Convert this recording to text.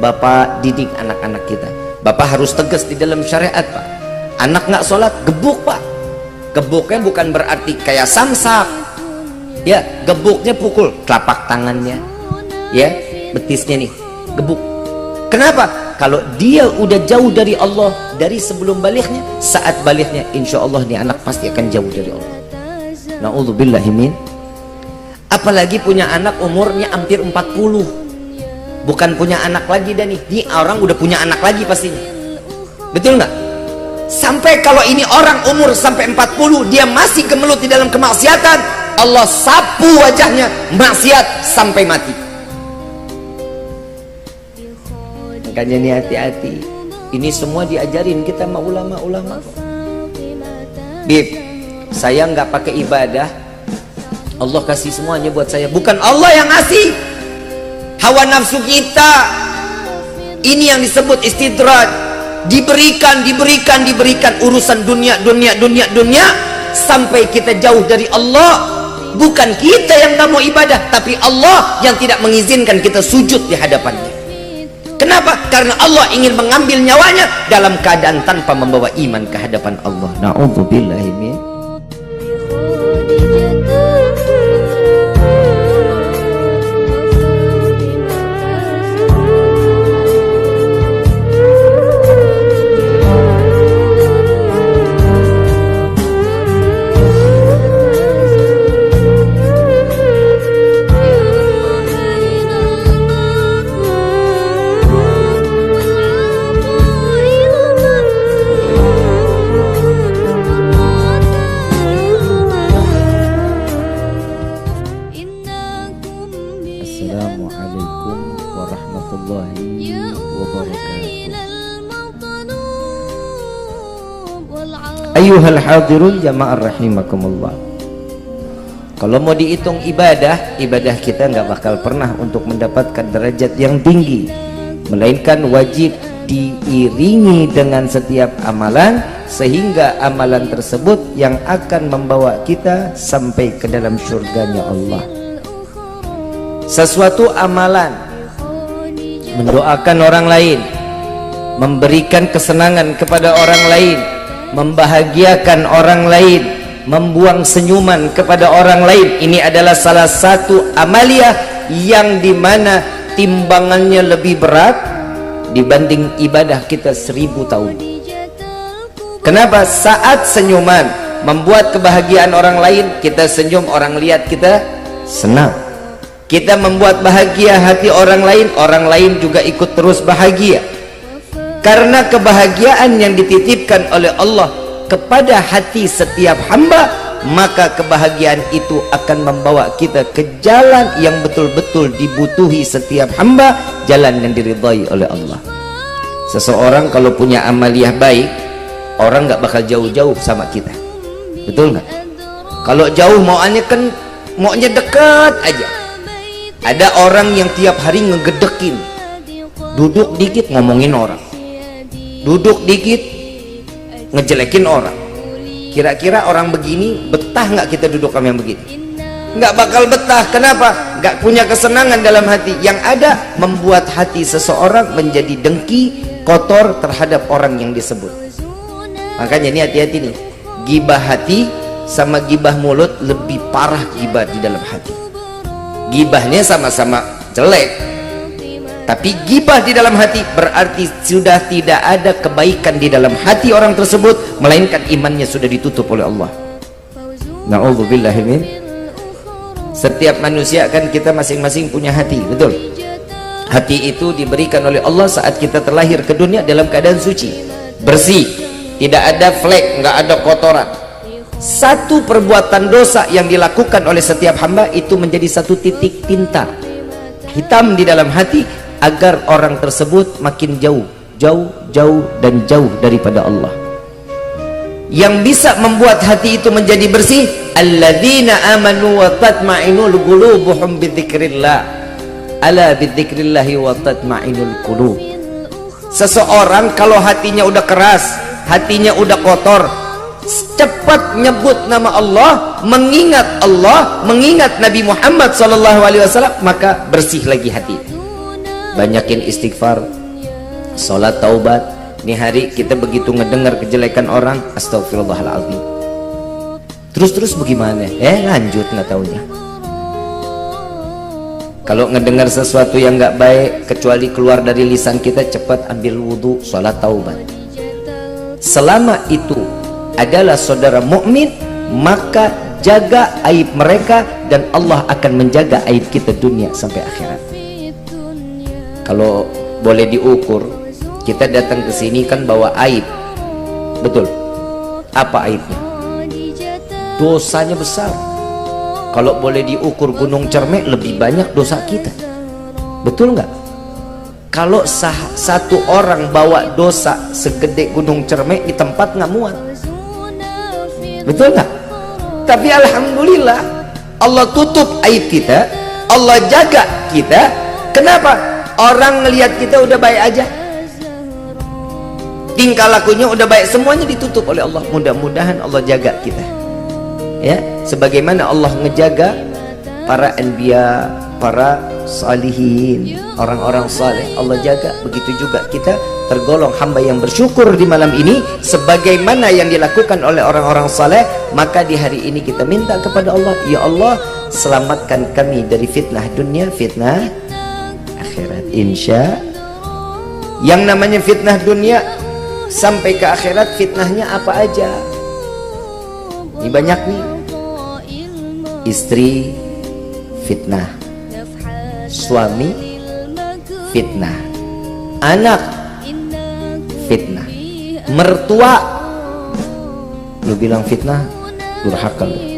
Bapak didik anak-anak kita. Bapak harus tegas di dalam syariat, Pak. Anak nggak sholat, gebuk, Pak. Gebuknya bukan berarti kayak samsak, ya. Gebuknya pukul telapak tangannya, ya, betisnya nih, gebuk. Kenapa? Kalau dia udah jauh dari Allah dari sebelum balighnya, saat balighnya insya Allah nih anak pasti akan jauh dari Allah. Na'udzubillahi min. Apalagi punya anak umurnya hampir 40, bukan punya anak lagi dan ini orang udah punya anak lagi pastinya, betul nggak? Sampai kalau ini orang umur sampai 40 dia masih gemelut di dalam kemaksiatan, Allah sapu wajahnya maksiat sampai mati. Makanya nih hati-hati, ini semua diajarin kita sama ulama-ulama. Bib, saya nggak pakai ibadah, Allah kasih semuanya buat saya. Bukan Allah yang ngasih, hawa nafsu kita. Ini yang disebut istidraj. Diberikan urusan dunia sampai kita jauh dari Allah. Bukan kita yang nggak mau ibadah, tapi Allah yang tidak mengizinkan kita sujud di hadapannya. Kenapa? Karena Allah ingin mengambil nyawanya dalam keadaan tanpa membawa iman ke hadapan Allah. Na'udzubillahi min. Assalamualaikum warahmatullahi wabarakatuh. Ayyuhal hadirun jama'ar rahimakumullah. Kalau mau dihitung ibadah kita nggak bakal pernah untuk mendapatkan derajat yang tinggi, melainkan wajib diiringi dengan setiap amalan, sehingga amalan tersebut yang akan membawa kita sampai ke dalam surganya Allah. Sesuatu amalan, mendoakan orang lain, memberikan kesenangan kepada orang lain, membahagiakan orang lain, membuang senyuman kepada orang lain, ini adalah salah satu amaliyah yang dimana timbangannya lebih berat dibanding ibadah kita 1000 tahun. Kenapa? Saat senyuman membuat kebahagiaan orang lain, kita senyum, orang lihat kita senang. Kita membuat bahagia hati orang lain juga ikut terus bahagia. Karena kebahagiaan yang dititipkan oleh Allah kepada hati setiap hamba, maka kebahagiaan itu akan membawa kita ke jalan yang betul-betul dibutuhi setiap hamba, jalan yang diridhai oleh Allah. Seseorang kalau punya amaliyah baik, orang nggak bakal jauh-jauh sama kita, betul nggak? Kalau jauh maunya dekat aja. Ada orang yang tiap hari ngegedekin, duduk dikit ngomongin orang, duduk dikit ngejelekin orang. Kira-kira orang begini betah nggak kita duduk sama yang begini? Nggak bakal betah. Kenapa? Nggak punya kesenangan dalam hati. Yang ada membuat hati seseorang menjadi dengki, kotor terhadap orang yang disebut. Makanya ini hati-hati nih, gibah hati sama gibah mulut lebih parah gibah di dalam hati. Gibahnya sama-sama jelek, tapi gibah di dalam hati berarti sudah tidak ada kebaikan di dalam hati orang tersebut, melainkan imannya sudah ditutup oleh Allah. Na'udzubillahi min. Setiap manusia kan kita masing-masing punya hati, betul? Hati itu diberikan oleh Allah saat kita terlahir ke dunia dalam keadaan suci, bersih, tidak ada flek, nggak ada kotoran. Satu perbuatan dosa yang dilakukan oleh setiap hamba itu menjadi satu titik tinta hitam di dalam hati, agar orang tersebut makin jauh dan jauh daripada Allah. Yang bisa membuat hati itu menjadi bersih, alladzina amanu wa tatma'inul qulubuhum bidzikrillah, ala bidzikrillahi wa tatma'inul qulub. Seseorang kalau hatinya udah keras, hatinya udah kotor, cepat nyebut nama Allah, mengingat Nabi Muhammad SAW, maka bersih lagi hati. banyakin istighfar, sholat taubat. Ini hari kita begitu ngedengar kejelekan orang, astagfirullahaladzim. Terus bagaimana? Lanjut nggak taunya. Kalau ngedengar sesuatu yang nggak baik, kecuali keluar dari lisan kita, cepat ambil wudhu, sholat taubat. Selama itu adalah saudara mukmin, maka jaga aib mereka dan Allah akan menjaga aib kita dunia sampai akhirat. Kalau boleh diukur, kita datang ke sini kan bawa aib, betul? Apa aibnya? Dosanya besar. Kalau boleh diukur gunung Cermek, lebih banyak dosa kita, betul nggak? Kalau satu orang bawa dosa segede gunung Cermek di tempat nggak muat, betul nggak? Tapi alhamdulillah Allah tutup aib kita, Allah jaga kita. Kenapa? Orang ngelihat kita udah baik aja, tingkah lakunya udah baik, semuanya ditutup oleh Allah. Mudah-mudahan Allah jaga kita, ya, sebagaimana Allah ngejaga para anbiya, para salihin, orang-orang saleh. Allah jaga. Begitu juga kita tergolong hamba yang bersyukur di malam ini sebagaimana yang dilakukan oleh orang-orang saleh. Maka di hari ini kita minta kepada Allah, ya Allah, selamatkan kami dari fitnah dunia, fitnah akhirat. Insya yang namanya fitnah dunia sampai ke akhirat, fitnahnya apa aja? Ini banyak nih. Istri fitnah, suami fitnah, anak fitnah, mertua lu bilang fitnah, durhaka lu.